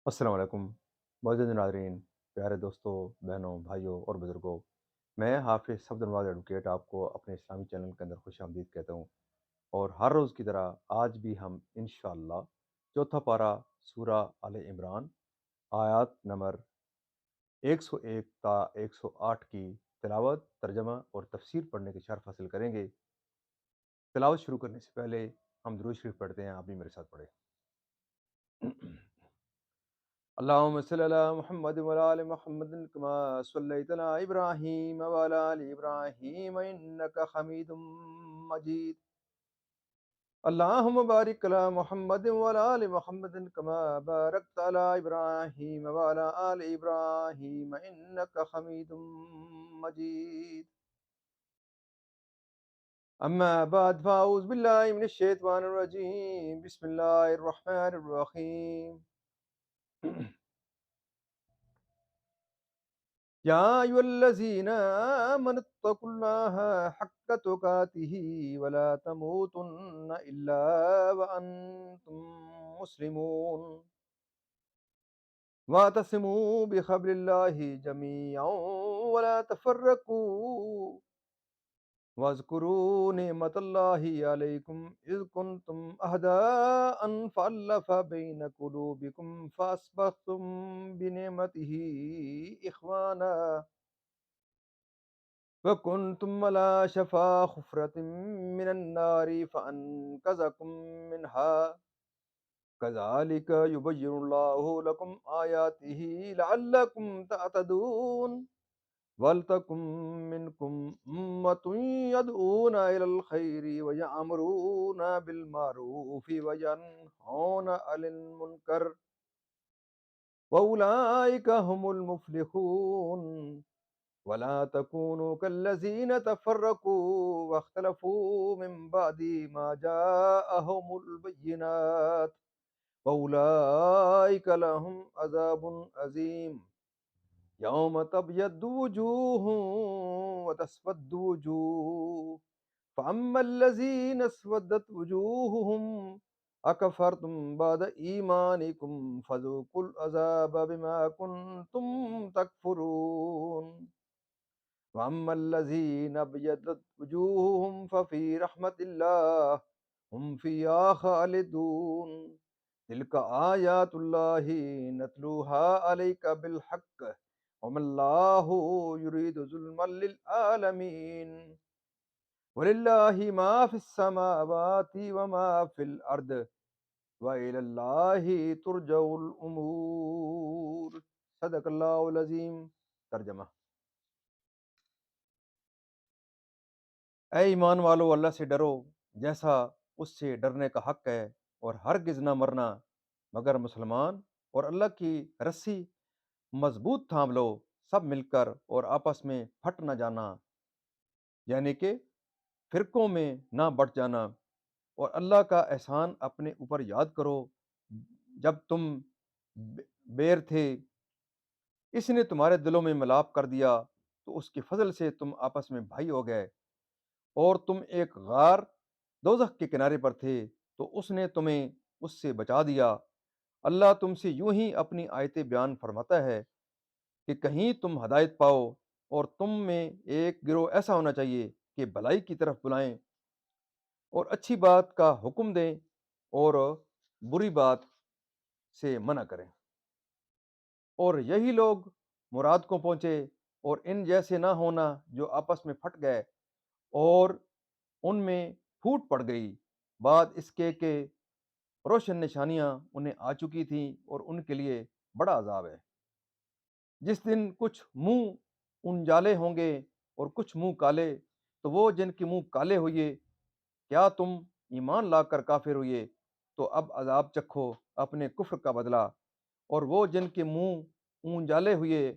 अस्सलाम वालेकुम मुअज़्ज़िज़ नाज़रीन, प्यारे दोस्तों, बहनों, भाइयों और बुज़ुर्गों। मैं हाफ़िज़ सफ़दरनवाज़ एडवोकेट आपको अपने इस्लामी चैनल के अंदर खुशामदीद कहता हूँ। और हर रोज़ की तरह आज भी हम इंशाअल्लाह चौथा पारा सूरा आले इमरान आयत नंबर 101 ता 108 की तिलावत, तर्जमा और तफ़सीर पढ़ने की शर्फ़ हासिल करेंगे। तिलावत शुरू करने से पहले हम दुरूद शरीफ पढ़ते हैं, आप भी मेरे साथ पढ़ें। अल्लाहुम्मा सल्लि अला मुहम्मद व अला आलि मुहम्मदिन कमा सल्लैता अला इब्राहीम व अला आलि इब्राहीम इन्नका हमीदुम मजीद। अल्लाहुम्मा बारिक अला मुहम्मद व अला आलि मुहम्मदिन कमा बारकता अला इब्राहीम व अला आलि इब्राहीम इन्नका हमीदुम मजीद। अम्मा बाद फ़अऊज़ु बिल्लाहि मिनश शैतानिर रजीम। बिस्मिल्लाहिर रहमानिर रहीम। या अय्युहल्लज़ीना आमनुत्तकुल्लाहा हक्का तुकातिही वला तमूतुन्ना इल्ला व अंतुम मुस्लिमून वातसिमू बिहब्लिल्लाहि जमीअन वला तफर्रकू वज़्कुरू निअमतल्लाहि अलैकुम इज़ कुंतुम अहदाअन फ़अल्लफ़ बैन क़ुलूबिकुम फ़अस्बह्तुम बिनिअमतिही इख़वाना वकुन्तुम अला शफा हुफ़रतिम मिनन नारि फ़अन्क़ज़कुम मिनहा कज़ालिक युबय्यिनुल्लाहु लकुम आयातिही लअल्लकुम तअतदून वलतकुम मिनकुम उम्मतुन यदऊना इलल खैरि व यअमुरूना बिल मारूफि व यनहौना अनिल मुनकर व उलाइका हुमुल मुफ्लिहून वला तकूनु कल्लज़ीना तफ़र्रक़ू वख्तलफ़ू मिन बअदि मा जाअहुमुल बय्यिनात व उलाइका लहुम अज़ाबुन अज़ीम। यौम तब्यद्दु वुजूहुन व तस्वद्दु वुजूह फ़अम्मल्लज़ीना अस्वद्दत वुजूहुहुम अकफ़रतुम बअद ईमानिकुम फ़ज़ूक़ुल अज़ाब बिमा कुन्तुम तकफ़ुरून वअम्मल्लज़ीना अबयद्दत वुजूहुहुम फ़फ़ी रहमतिल्लाह हुम फ़ीहा ख़ालिदून तिल्क आयातुल्लाहि नतलूहा अलैका बिलहक़्क़ वमल्लाहु युरीदु ज़ुल्मन लिल आलमीन वलिल्लाहि मा फ़िस समावाति व मा फ़िल अर्द व इलल्लाहि तुरजउल उमूर। सदक़ल्लाहुल अज़ीम। तर्जमा। ए ईमान वालो, अल्लाह से डरो जैसा उससे डरने का हक है, और हरगिज़ न मरना मगर मुसलमान, और अल्लाह की रस्सी मजबूत थाम लो, सब मिलकर, और आपस में फट न जाना, यानी कि फिरकों में ना बढ़ जाना। और अल्लाह का एहसान अपने ऊपर याद करो जब तुम बेर थे, इसने तुम्हारे दिलों में मिलाप कर दिया, तो उसके फजल से तुम आपस में भाई हो गए। और तुम एक गार दोज़ख के किनारे पर थे, तो उसने तुम्हें उससे बचा दिया। अल्लाह तुमसे यूं ही अपनी आयतें बयान फरमाता है कि कहीं तुम हदायत पाओ, और तुम में एक गिरोह ऐसा होना चाहिए कि भलाई की तरफ बुलाएं और अच्छी बात का हुक्म दें और बुरी बात से मना करें। और यही लोग मुराद को पहुंचे, और इन जैसे ना होना जो आपस में फट गए और उनमें फूट पड़ गई। बाद इसके कि रोशन निशानियां उन्हें आ चुकी थीं, और उनके लिए बड़ा अजाब है। जिस दिन कुछ मुंह उजाले होंगे और कुछ मुंह काले, तो वो जिनके मुंह काले हुए, क्या तुम ईमान लाकर काफिर हुए, तो अब अजाब चखो अपने कुफ्र का बदला। और वो जिनके मुंह उजाले हुए,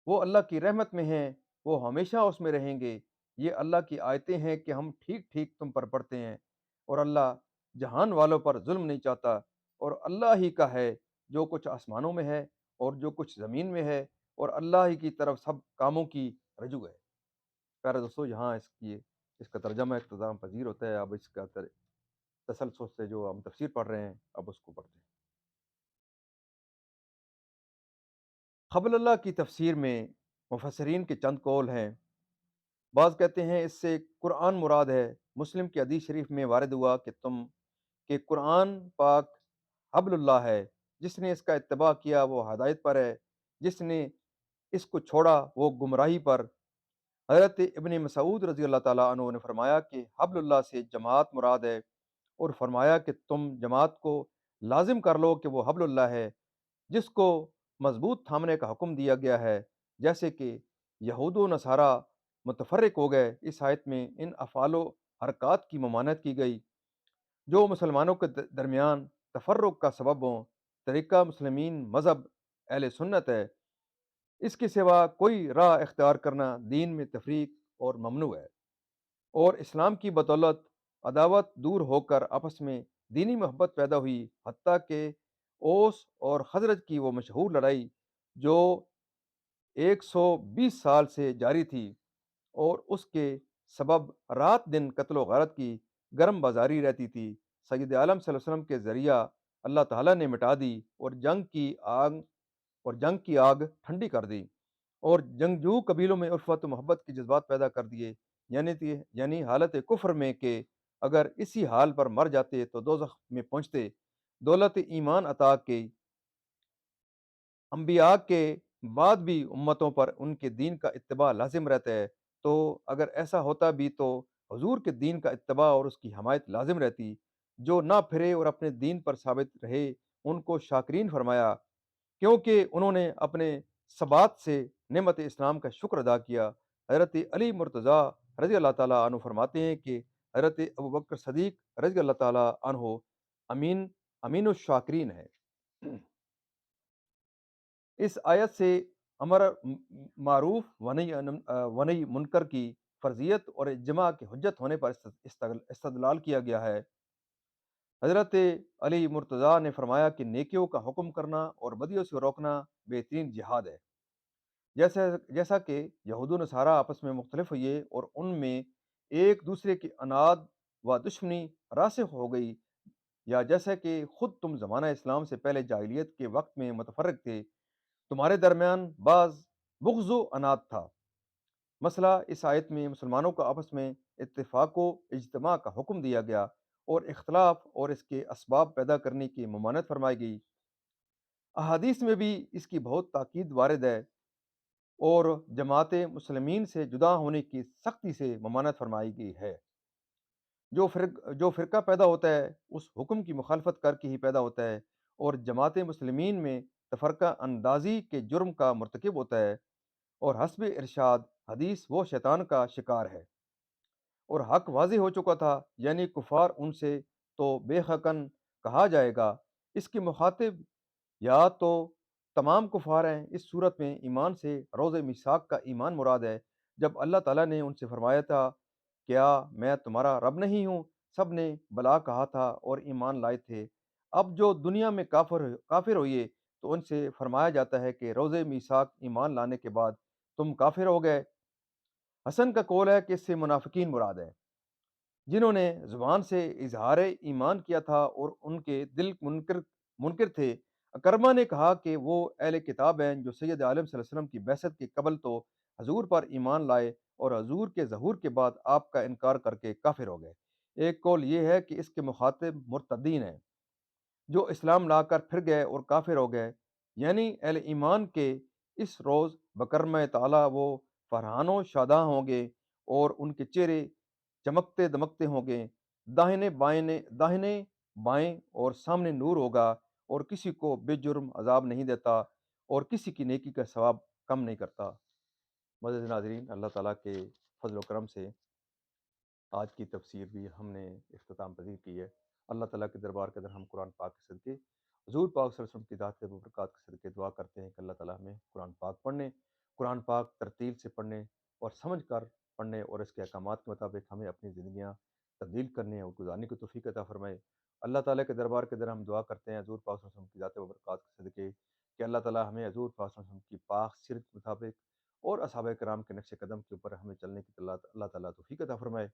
वो अल्लाह की रहमत में हैं, वो हमेशा उसमें रहेंगे। ये अल्लाह की आयतें हैं कि हम ठीक ठीक तुम पर पढ़ते हैं। और अल्लाह जहान वालों पर जुल्म नहीं चाहता, और अल्लाह ही का है जो कुछ आसमानों में है और जो कुछ ज़मीन में है, और अल्लाह ही की तरफ सब कामों की रजू है। प्यारे दोस्तों, यहाँ इसका तर्जमा इख्तिताम पजीर होता है। अब इसका तसलसल से जो हम तफसीर पढ़ रहे हैं, अब उसको पढ़ते हैं। قبل اللہ کی تفسیر میں مفسرین کے چند قول ہیں۔ بعض کہتے ہیں اس سے قرآن مراد ہے۔ مسلم کی حدیث شریف میں وارد ہوا کہ قرآن پاک حبل اللہ ہے، جس نے اس کا اتباع کیا وہ ہدایت پر ہے، جس نے اس کو چھوڑا وہ گمراہی پر۔ حضرت ابن مسعود رضی اللہ تعالیٰ عنہ نے فرمایا کہ حبل اللہ سے جماعت مراد ہے، اور فرمایا کہ تم جماعت کو لازم کر لو کہ وہ حبل اللہ ہے، جس کو مضبوط تھامنے کا حکم دیا گیا ہے۔ جیسے کہ یہود و نصارہ متفرق ہو گئے، اس آیت میں ان افعال و حرکات کی ممانعت کی گئی جو مسلمانوں کے درمیان تفرق کا سبب ہوں۔ طریقہ مسلمین مذہب اہل سنت ہے، اس کے سوا کوئی راہ اختیار کرنا دین میں تفریق اور ممنوع ہے، اور اسلام کی بدولت عداوت دور ہو کر آپس میں دینی محبت پیدا ہوئی، حتیٰ کہ اوس اور خزرج کی وہ مشہور لڑائی جو 120 سال سے جاری تھی اور اس کے سبب رات دن قتل و غارت کی گرم بازاری رہتی تھی، سید عالم صلی اللہ علیہ وسلم کے ذریعہ اللہ تعالیٰ نے مٹا دی، اور جنگ کی آگ ٹھنڈی کر دی، اور جنگجو قبیلوں میں الفت و محبت کے جذبات پیدا کر دیے، یعنی حالت کفر میں کہ اگر اسی حال پر مر جاتے تو دوزخ میں پہنچتے۔ دولت ایمان عطا کی انبیاء کے بعد بھی امتوں پر ان کے دین کا اتباع لازم رہتا ہے، تو اگر ایسا ہوتا بھی تو حضور کے دین کا اتباع اور اس کی حمایت لازم رہتی۔ جو نہ پھرے اور اپنے دین پر ثابت رہے ان کو شاکرین فرمایا، کیونکہ انہوں نے اپنے ثبات سے نعمت اسلام کا شکر ادا کیا۔ حضرت علی مرتضیٰ رضی اللہ تعالیٰ عنہ فرماتے ہیں کہ حضرت ابوبکر صدیق رضی اللہ تعالیٰ عنہ امین امین الشاکرین ہے۔ اس آیت سے امر معروف ونہی منکر کی فرضیت اور اجماع کی حجت ہونے پر استدلال کیا گیا ہے۔ حضرت علی مرتضیٰ نے فرمایا کہ نیکیوں کا حکم کرنا اور بدیوں سے روکنا بہترین جہاد ہے۔ جیسا کہ یہود و نصارہ آپس میں مختلف ہوئے اور ان میں ایک دوسرے کی اناد و دشمنی راسخ ہو گئی، یا جیسا کہ خود تم زمانہ اسلام سے پہلے جاہلیت کے وقت میں متفرق تھے، تمہارے درمیان بعض بغض و اناد تھا۔ مسئلہ اس آیت میں مسلمانوں کو آپس میں اتفاق و اجتماع کا حکم دیا گیا، اور اختلاف اور اس کے اسباب پیدا کرنے کی ممانعت فرمائی گئی۔ احادیث میں بھی اس کی بہت تاکید وارد ہے، اور جماعت مسلمین سے جدا ہونے کی سختی سے ممانعت فرمائی گئی ہے۔ جو فرقہ پیدا ہوتا ہے اس حکم کی مخالفت کر کے ہی پیدا ہوتا ہے، اور جماعت مسلمین میں تفرقہ اندازی کے جرم کا مرتکب ہوتا ہے، اور حسب ارشاد حدیث وہ شیطان کا شکار ہے، اور حق واضح ہو چکا تھا، یعنی کفار ان سے تو بے حقن کہا جائے گا۔ اس کے مخاطب یا تو تمام کفار ہیں۔ اس صورت میں ایمان سے روز میثاق کا ایمان مراد ہے، جب اللہ تعالیٰ نے ان سے فرمایا تھا کیا میں تمہارا رب نہیں ہوں، سب نے بلا کہا تھا اور ایمان لائے تھے۔ اب جو دنیا میں کافر ہوئے تو ان سے فرمایا جاتا ہے کہ روز میثاق ایمان لانے کے بعد تم کافر ہو گئے۔ حسن کا قول ہے کہ اس سے منافقین مراد ہے، جنہوں نے زبان سے اظہار ایمان کیا تھا اور ان کے دل منکر تھے۔ اکرما نے کہا کہ وہ اہل کتاب ہیں جو سید عالم صلی اللہ علیہ وسلم کی بعثت کے قبل تو حضور پر ایمان لائے اور حضور کے ظہور کے بعد آپ کا انکار کر کے کافر ہو گئے۔ ایک قول یہ ہے کہ اس کے مخاطب مرتدین ہیں جو اسلام لا کر پھر گئے اور کافر ہو گئے، یعنی اہل ایمان کے اس روز بکرم تعالیٰ وہ فرحان و شاداں ہوں گے، اور ان کے چہرے چمکتے دمکتے ہوں گے، داہنے بائیں اور سامنے نور ہوگا، اور کسی کو بے جرم عذاب نہیں دیتا اور کسی کی نیکی کا ثواب کم نہیں کرتا۔ معزز ناظرین، اللہ تعالیٰ کے فضل و کرم سے آج کی تفسیر بھی ہم نے اختتام پذیر کی ہے۔ اللہ تعالیٰ کے دربار کے اندر ہم قرآن پاک کے صدقے حضور پاک صلی اللہ علیہ وسلم کی ذات و برکات کے صدقے دعا کرتے ہیں کہ اللہ تعالیٰ ہمیں قرآن پاک پڑھنے، قرآن پاک ترتیل سے پڑھنے اور سمجھ کر پڑھنے، اور اس کے احکامات کے مطابق ہمیں اپنی زندگیاں تبدیل کرنے اور گزارنے کی توفیق عطا فرمائے۔ اللہ تعالیٰ کے دربار کے اندر ہم دعا کرتے ہیں حضور پاک صلی اللہ علیہ وسلم کی ذات و برکات کے صدقے کہ اللہ تعالیٰ ہمیں حضور پاک صلی اللہ علیہ وسلم کی پاک سیرت کے مطابق اور اصحاب کرام کے نقش قدم کے اوپر ہمیں چلنے کی اللہ تعالیٰ توفیق عطا فرمائے،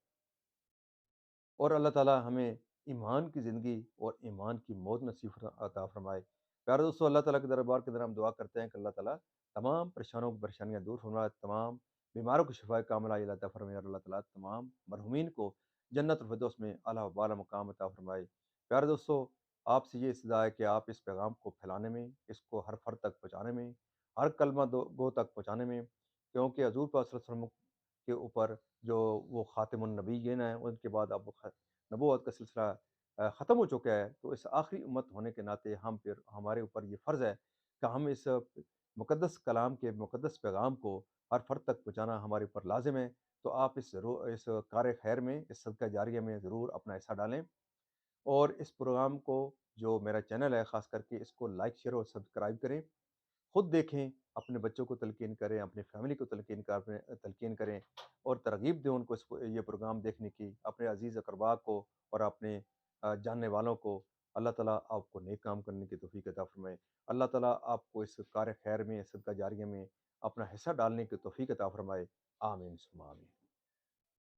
اور اللہ تعالیٰ ہمیں ایمان کی زندگی اور ایمان کی موت نصیب عطا فرمائے۔ प्यारे दोस्तों, अल्लाह ताला के दरबार के अंदर हम दुआ करते हैं कि अल्लाह ताला तमाम परेशानों की परेशानियाँ दूर फरमाए, तमाम बीमारों को शिफ़ाए कामिला अता फ़रमाए और अल्लाह ताला तमाम मरहूमीन को जन्नतुल फ़िरदौस में आला व बाला मकाम अता फ़रमाए। प्यारे दोस्तों, आपसे ये इस्तदा है कि आप इस पैगाम को फैलाने में, इसको हर फ़र्द तक पहुँचाने में, हर कलमा दो गो तक पहुँचाने में, क्योंकि हज़ूर पाक सल्लल्लाहु अलैहि वसल्लम के ऊपर जो वो ख़ातिमुन नबिय्यीन हैं, उनके बाद अब नबूवत का सिलसिला ख़त्म हो चुका है, तो इस आखिरी उम्मत होने के नाते हम फिर हमारे ऊपर ये फ़र्ज़ है कि हम इस मुक़द्दस कलाम के मुक़द्दस पैगाम को हर फ़र्द तक पहुँचाना हमारे ऊपर लाज़िम है। तो आप इस कार्य ख़ैर में, इस सदका जारिया में ज़रूर अपना हिस्सा डालें और इस प्रोग्राम को, जो मेरा चैनल है ख़ास करके, इसको लाइक, शेयर और सब्सक्राइब करें। खुद देखें, अपने बच्चों को तलक़ीन करें, अपनी फ़ैमिली को तलक़ीन करें और तरग़ीब दें उनको ये प्रोग्राम देखने की। अपने अज़ीज़-अक़रबा को और अपने जानने वालों को अल्लाह ताला आपको नेक काम करने की तौफ़ीक अता फ़रमाए। अल्लाह ताला आपको इस कार्य ख़ैर में, सदका जारिया में अपना हिस्सा डालने की तौफ़ीक अता फ़रमाए। आमीन सुम्मा आमीन।